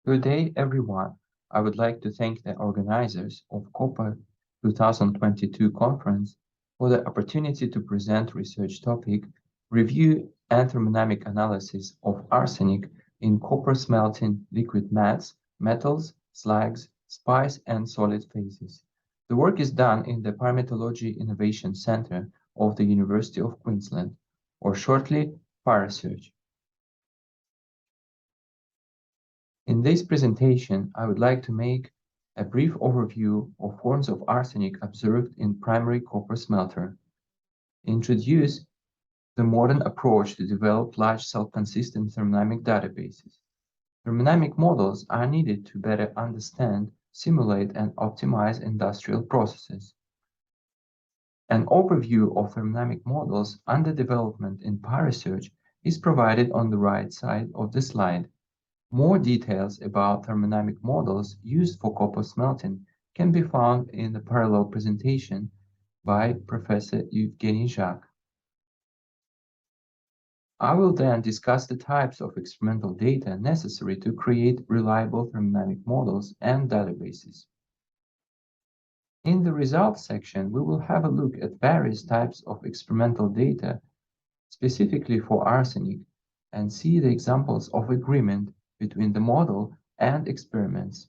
Good day, everyone. I would like to thank the organizers of COPA 2022 conference for the opportunity to present research topic, review and thermodynamic analysis of arsenic in copper smelting liquid mats, metals, slags, spice, and solid phases. The work is done in the Pyrometallurgy Innovation Center of the University of Queensland, or shortly, PyResearch. In this presentation, I would like to make a brief overview of forms of arsenic observed in primary copper smelter, introduce the modern approach to develop large self-consistent thermodynamic databases. Thermodynamic models are needed to better understand, simulate, and optimize industrial processes. An overview of thermodynamic models under development in PyResearch is provided on the right side of the slide. More details about thermodynamic models used for copper smelting can be found in the parallel presentation by Professor Evgeny Zhak. I will then discuss the types of experimental data necessary to create reliable thermodynamic models and databases. In the results section, we will have a look at various types of experimental data specifically for arsenic and see the examples of agreement between the model and experiments.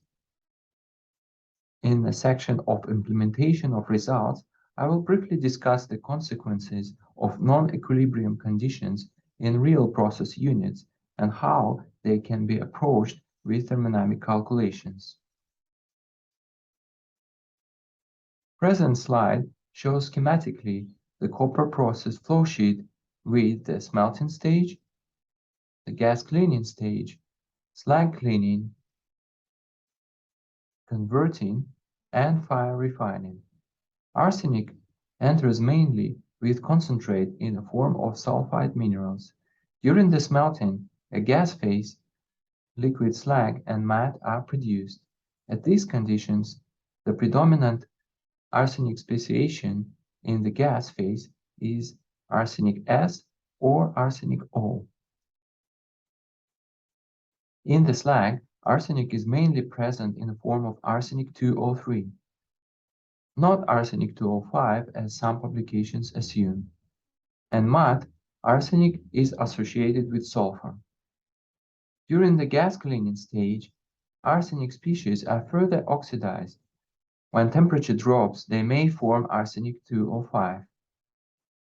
In the section of implementation of results, I will briefly discuss the consequences of non-equilibrium conditions in real process units and how they can be approached with thermodynamic calculations. Present slide shows schematically the copper process flowsheet with the smelting stage, the gas cleaning stage, slag cleaning, converting, and fire refining. Arsenic enters mainly with concentrate in the form of sulfide minerals. During the smelting, a gas phase, liquid slag, and matte are produced. At these conditions, the predominant arsenic speciation in the gas phase is arsenic S or arsenic O. In the slag, arsenic is mainly present in the form of arsenic 2O3, not arsenic 2O5 as some publications assume. And matte, arsenic is associated with sulfur. During the gas cleaning stage, arsenic species are further oxidized. When temperature drops, they may form arsenic 2O5.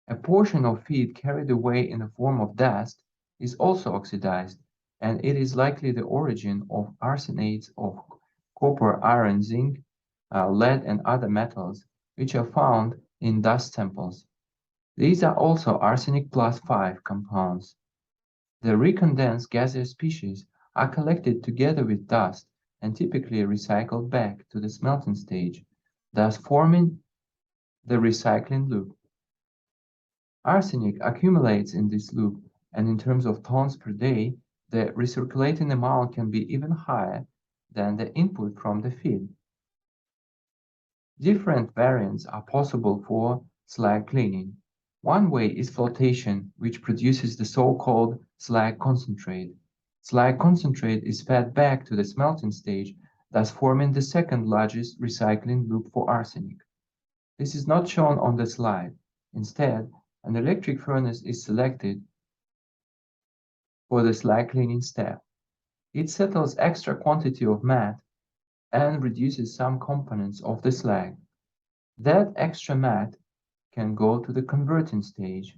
A portion of feed carried away in the form of dust is also oxidized, and it is likely the origin of arsenates of copper, iron, zinc, lead, and other metals, which are found in dust samples. These are also arsenic plus 5 compounds. The recondensed gaseous species are collected together with dust and typically recycled back to the smelting stage, thus forming the recycling loop. Arsenic accumulates in this loop, and in terms of tons per day, the recirculating amount can be even higher than the input from the feed. Different variants are possible for slag cleaning. One way is flotation, which produces the so-called slag concentrate. Slag concentrate is fed back to the smelting stage, thus forming the second largest recycling loop for arsenic. This is not shown on the slide. Instead, an electric furnace is selected for the slag cleaning step. It settles extra quantity of matte and reduces some components of the slag. That extra matte can go to the converting stage.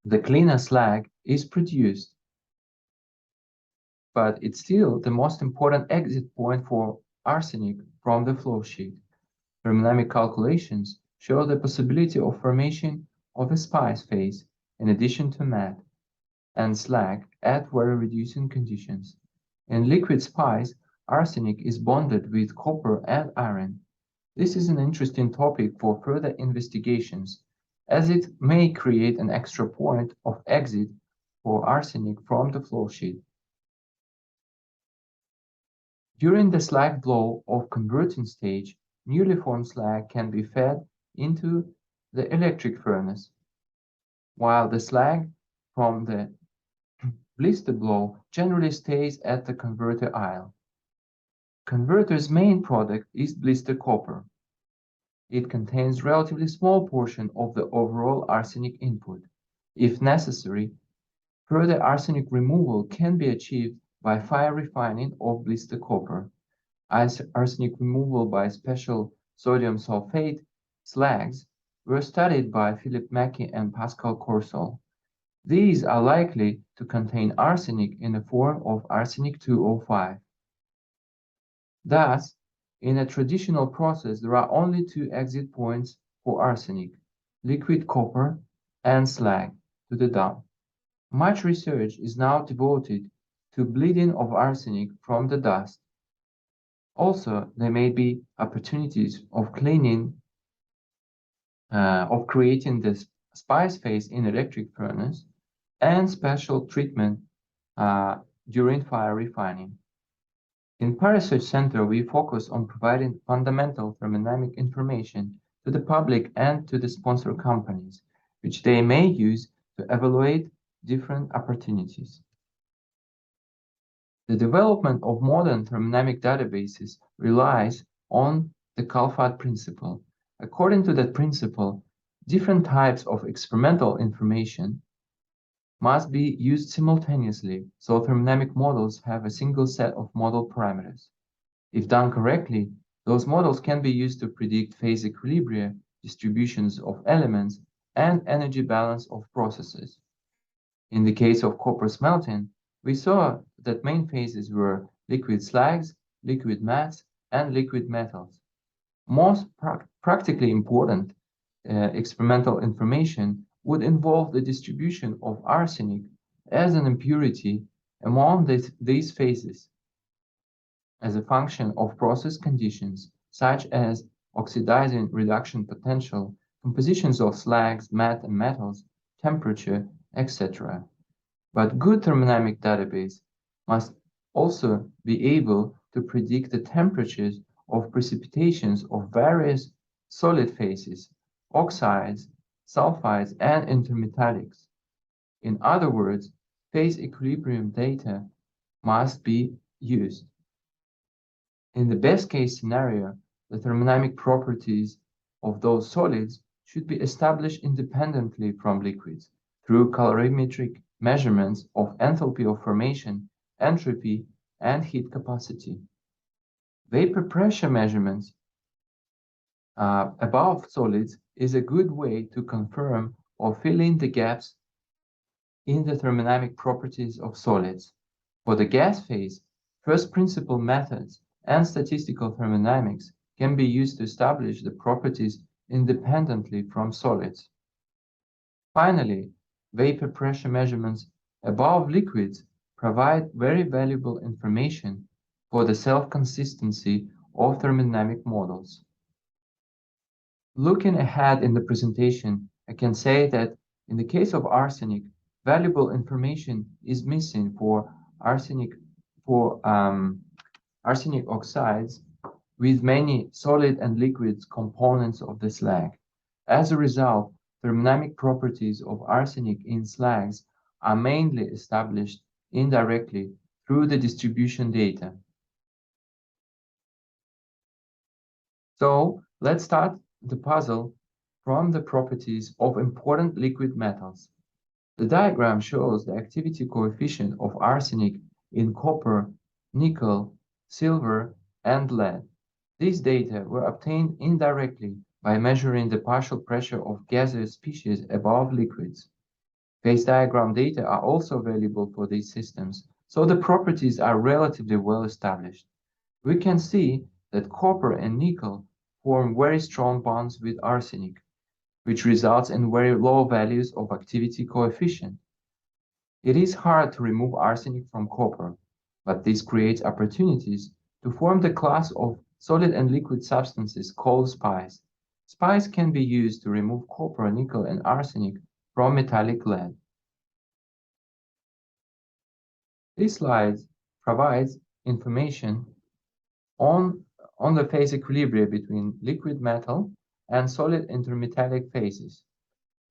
The cleaner slag is produced, but it's still the most important exit point for arsenic from the flow sheet. Thermodynamic calculations show the possibility of formation of a spice phase in addition to matte and slag at very reducing conditions. In liquid spice, arsenic is bonded with copper and iron. This is an interesting topic for further investigations, as it may create an extra point of exit for arsenic from the flow sheet. During the slag blow of converting stage, newly formed slag can be fed into the electric furnace, while the slag from the blister blow generally stays at the converter aisle. Converter's main product is blister copper. It contains relatively small portion of the overall arsenic input. If necessary, further arsenic removal can be achieved by fire refining of blister copper. Arsenic removal by special sodium sulfate slags were studied by Philip Mackey and Pascal Corsol. These are likely to contain arsenic in the form of arsenic 2O5. Thus, in a traditional process, there are only two exit points for arsenic: liquid copper and slag to the dump. Much research is now devoted to bleeding of arsenic from the dust. Also, there may be opportunities of creating the spice phase in electric furnace and special treatment during fire refining. In FactSage Center, we focus on providing fundamental thermodynamic information to the public and to the sponsor companies, which they may use to evaluate different opportunities. The development of modern thermodynamic databases relies on the Kalfat principle. According to that principle, different types of experimental information must be used simultaneously, so thermodynamic models have a single set of model parameters. If done correctly, those models can be used to predict phase equilibria, distributions of elements, and energy balance of processes. In the case of copper smelting, we saw that main phases were liquid slags, liquid mats, and liquid metals. Most practically important experimental information would involve the distribution of arsenic as an impurity among these phases as a function of process conditions such as oxidizing reduction potential, compositions of slags, mat and metals, temperature, etc. But good thermodynamic database must also be able to predict the temperatures of precipitations of various solid phases, oxides, sulfides, and intermetallics. In other words, phase equilibrium data must be used. In the best case scenario, the thermodynamic properties of those solids should be established independently from liquids through calorimetric measurements of enthalpy of formation, entropy, and heat capacity. Vapor pressure measurements above solids is a good way to confirm or fill in the gaps in the thermodynamic properties of solids. For the gas phase, first principle methods and statistical thermodynamics can be used to establish the properties independently from solids. Finally, vapor pressure measurements above liquids provide very valuable information for the self-consistency of thermodynamic models. Looking ahead in the presentation, I can say that in the case of arsenic, valuable information is missing for arsenic oxides with many solid and liquid components of the slag. As a result, thermodynamic properties of arsenic in slags are mainly established indirectly through the distribution data. So let's start the puzzle from the properties of important liquid metals. The diagram shows the activity coefficient of arsenic in copper, nickel, silver, and lead. These data were obtained indirectly by measuring the partial pressure of gaseous species above liquids. Phase diagram data are also available for these systems, so the properties are relatively well established. We can see that copper and nickel form very strong bonds with arsenic, which results in very low values of activity coefficient. It is hard to remove arsenic from copper, but this creates opportunities to form the class of solid and liquid substances called spice. Spice can be used to remove copper, nickel, and arsenic from metallic lead. This slide provides information on the phase equilibria between liquid metal and solid intermetallic phases.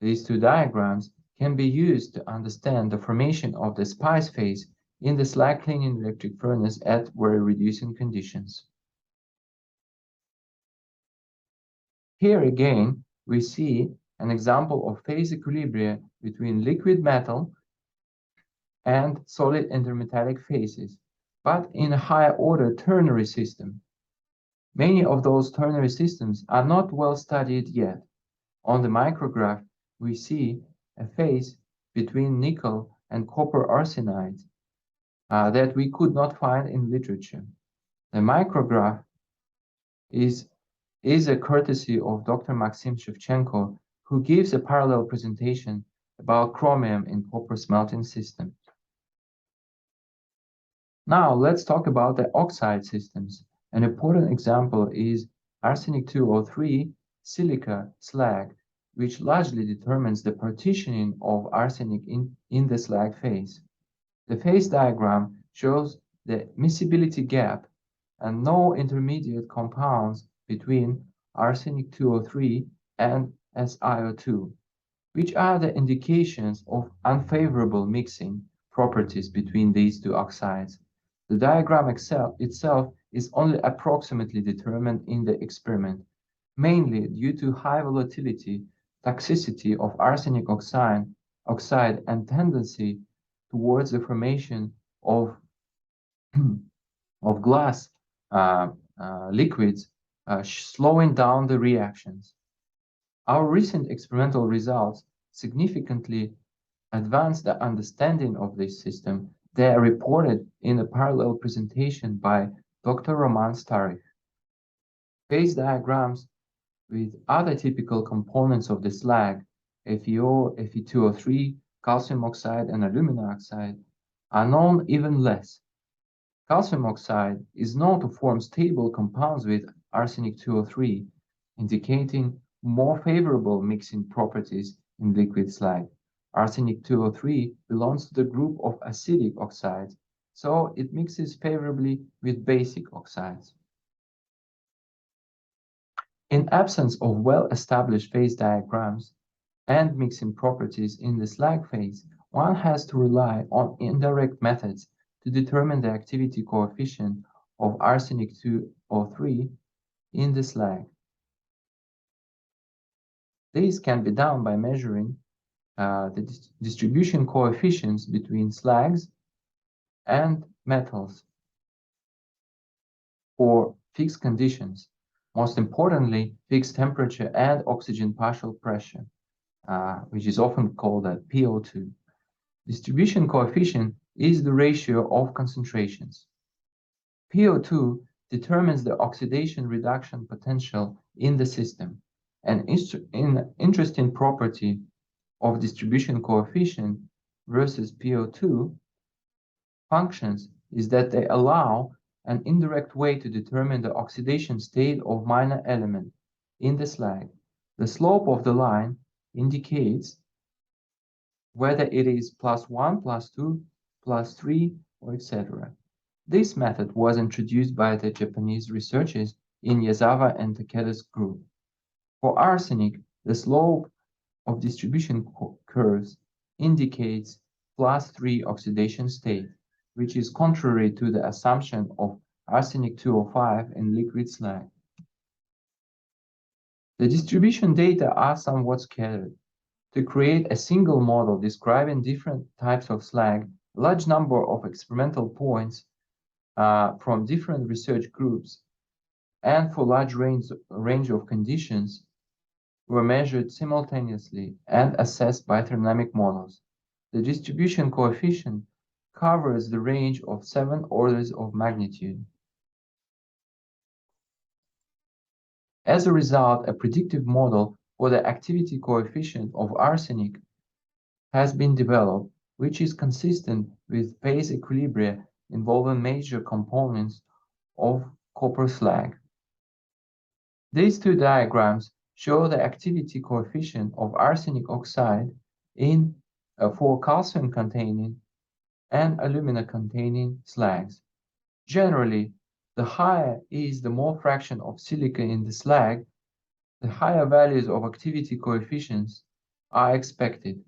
These two diagrams can be used to understand the formation of the SPICE phase in the slag cleaning electric furnace at very reducing conditions. Here again, we see an example of phase equilibria between liquid metal and solid intermetallic phases, but in a higher order ternary system. Many of those ternary systems are not well studied yet. On the micrograph, we see a phase between nickel and copper arsenide that we could not find in literature. The micrograph is a courtesy of Dr. Maxim Shevchenko, who gives a parallel presentation about chromium in copper smelting system. Now let's talk about the oxide systems. An important example is arsenic 203 silica slag, which largely determines the partitioning of arsenic in the slag phase. The phase diagram shows the miscibility gap and no intermediate compounds between arsenic 203 and SiO2, which are the indications of unfavorable mixing properties between these two oxides. The diagram itself is only approximately determined in the experiment, mainly due to high volatility, toxicity of arsenic oxide and tendency towards the formation of, of glass liquids, slowing down the reactions. Our recent experimental results significantly advanced the understanding of this system. They are reported in a parallel presentation by Dr. Roman Starich. Phase diagrams with other typical components of the slag, FeO, Fe2O3, calcium oxide, and alumina oxide, are known even less. Calcium oxide is known to form stable compounds with arsenic 203, indicating more favorable mixing properties in liquid slag. Arsenic 203 belongs to the group of acidic oxides, so it mixes favorably with basic oxides. In absence of well-established phase diagrams and mixing properties in the slag phase, one has to rely on indirect methods to determine the activity coefficient of arsenic 203 in the slag. This can be done by measuring the distribution coefficients between slags and metals for fixed conditions. Most importantly, fixed temperature and oxygen partial pressure, which is often called a PO2. Distribution coefficient is the ratio of concentrations. PO2 determines the oxidation reduction potential in the system. An interesting property of distribution coefficient versus PO2 functions is that they allow an indirect way to determine the oxidation state of minor element in the slag. The slope of the line indicates whether it is +1, +2, +3, or etc. This method was introduced by the Japanese researchers in Yazawa and Takeda's group. For arsenic, the slope of distribution curves indicates +3 oxidation state, which is contrary to the assumption of arsenic 205 in liquid slag. The distribution data are somewhat scattered. To create a single model describing different types of slag, a large number of experimental points from different research groups and for large range of conditions were measured simultaneously and assessed by thermodynamic models. The distribution coefficient covers the range of 7 orders of magnitude. As a result, a predictive model for the activity coefficient of arsenic has been developed, which is consistent with phase equilibria involving major components of copper slag. These two diagrams show the activity coefficient of arsenic oxide for calcium-containing and alumina-containing slags. Generally, the higher is the mole fraction of silica in the slag, the higher values of activity coefficients are expected.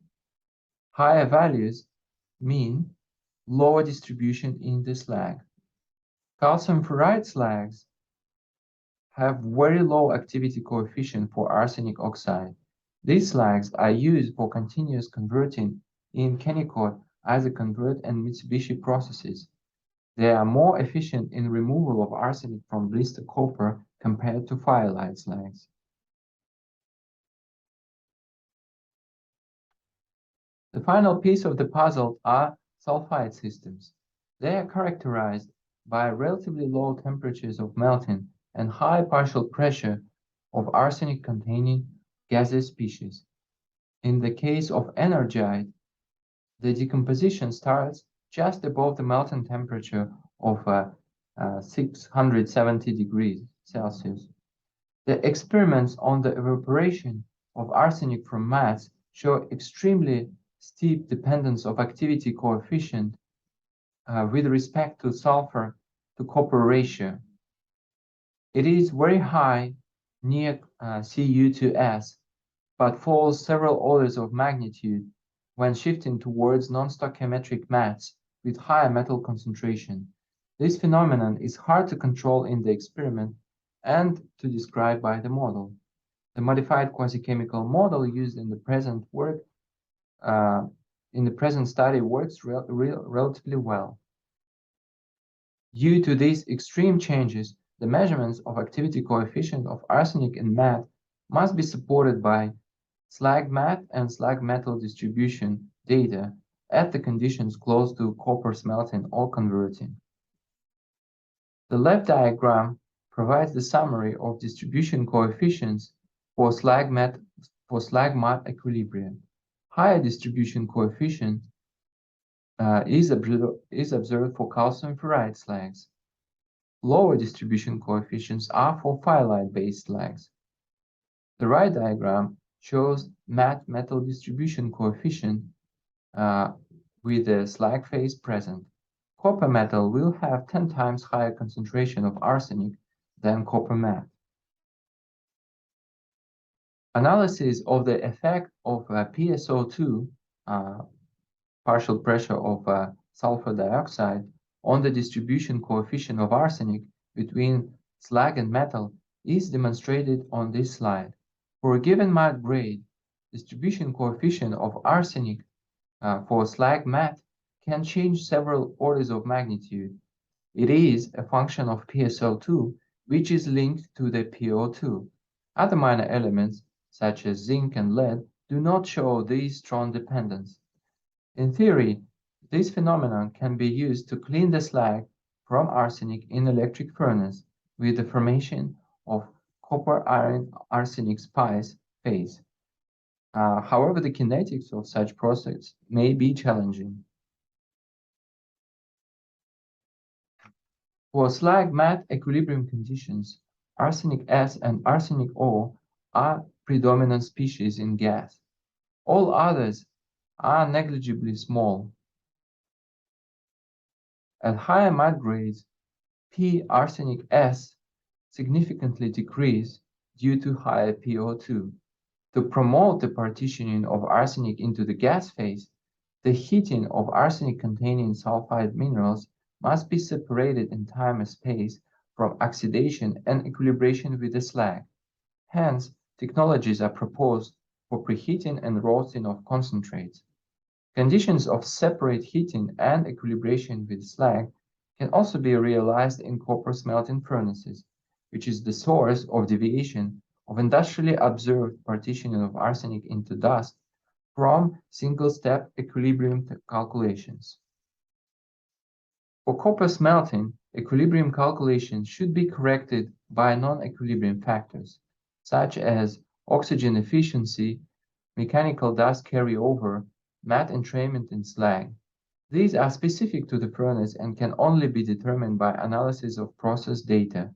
Higher values mean lower distribution in the slag. Calcium fluoride slags have very low activity coefficient for arsenic oxide. These slags are used for continuous converting in Kennecott, isoconvert, and Mitsubishi processes. They are more efficient in removal of arsenic from blister copper compared to firelight slags. The final piece of the puzzle are sulfide systems. They are characterized by relatively low temperatures of melting and high partial pressure of arsenic-containing gaseous species. In the case of energite, the decomposition starts just above the melting temperature of 670 degrees Celsius. The experiments on the evaporation of arsenic from mats show extremely steep dependence of activity coefficient with respect to sulfur to copper ratio. It is very high near Cu to S, but falls several orders of magnitude when shifting towards non-stoichiometric mats with higher metal concentration. This phenomenon is hard to control in the experiment and to describe by the model. The modified quasi-chemical model used in the present work, in the present study works relatively well. Due to these extreme changes, the measurements of activity coefficient of arsenic in mat must be supported by slag mat and slag metal distribution data at the conditions close to copper smelting or converting. The left diagram provides the summary of distribution coefficients for slag mat equilibrium. Higher distribution coefficient is observed for calcium fluoride slags. Lower distribution coefficients are for firelight-based slags. The right diagram shows matte metal distribution coefficient with the slag phase present. Copper metal will have 10 times higher concentration of arsenic than copper matte. Analysis of the effect of PSO2, partial pressure of sulfur dioxide, on the distribution coefficient of arsenic between slag and metal is demonstrated on this slide. For a given matte grade, distribution coefficient of arsenic for slag matte can change several orders of magnitude. It is a function of PSO2, which is linked to the PO2. Other minor elements, such as zinc and lead, do not show this strong dependence. In theory, this phenomenon can be used to clean the slag from arsenic in electric furnace with the formation of copper-iron arsenic spice phase. However, the kinetics of such process may be challenging. For slag matte equilibrium conditions, arsenic S and arsenic O are predominant species in gas. All others are negligibly small. At higher matte grades, P arsenic S significantly decrease due to higher PO2. To promote the partitioning of arsenic into the gas phase, the heating of arsenic-containing sulfide minerals must be separated in time and space from oxidation and equilibration with the slag. Hence, technologies are proposed for preheating and roasting of concentrates. Conditions of separate heating and equilibration with slag can also be realized in copper smelting furnaces, which is the source of deviation of industrially observed partitioning of arsenic into dust from single-step equilibrium calculations. For copper smelting, equilibrium calculations should be corrected by non-equilibrium factors, such as oxygen efficiency, mechanical dust carryover, matte entrainment in slag. These are specific to the furnace and can only be determined by analysis of process data.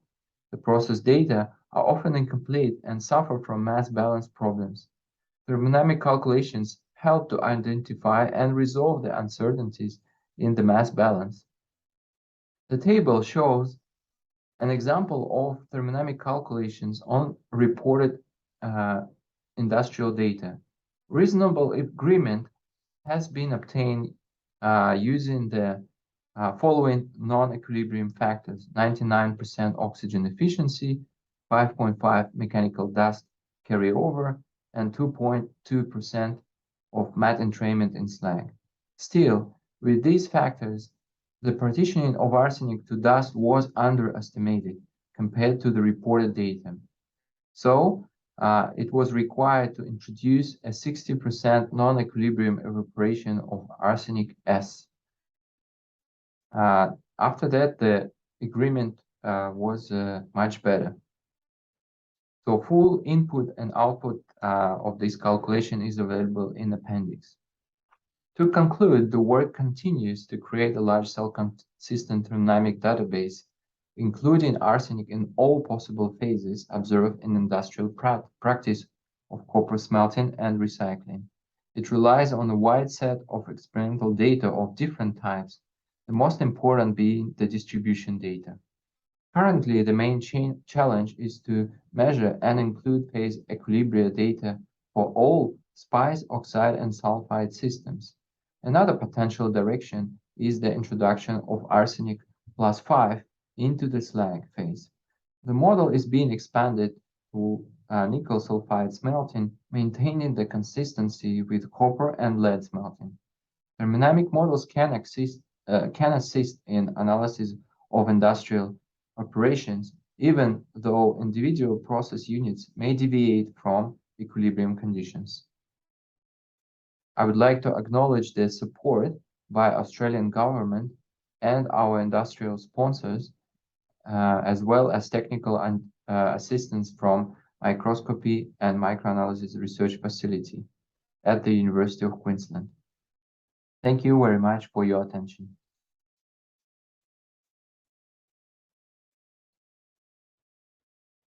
The process data are often incomplete and suffer from mass balance problems. Thermodynamic calculations help to identify and resolve the uncertainties in the mass balance. The table shows an example of thermodynamic calculations on reported industrial data. Reasonable agreement has been obtained using the following non-equilibrium factors: 99% oxygen efficiency, 5.5 mechanical dust carryover, and 2.2% of matte entrainment in slag. Still, with these factors, the partitioning of arsenic to dust was underestimated compared to the reported data. So, it was required to introduce a 60% non-equilibrium evaporation of arsenic S. After that, the agreement was much better. So full input and output of this calculation is available in appendix. To conclude, the work continues to create a large-scale consistent thermodynamic database, including arsenic in all possible phases observed in industrial practice of copper smelting and recycling. It relies on a wide set of experimental data of different types, the most important being the distribution data. Currently, the main challenge is to measure and include phase equilibria data for all spice, oxide, and sulfide systems. Another potential direction is the introduction of arsenic plus 5 into the slag phase. The model is being expanded to nickel sulfide smelting, maintaining the consistency with copper and lead smelting. Thermodynamic models can assist in analysis of industrial operations, even though individual process units may deviate from equilibrium conditions. I would like to acknowledge the support by Australian government and our industrial sponsors, as well as technical assistance from microscopy and microanalysis research facility at the University of Queensland. Thank you very much for your attention.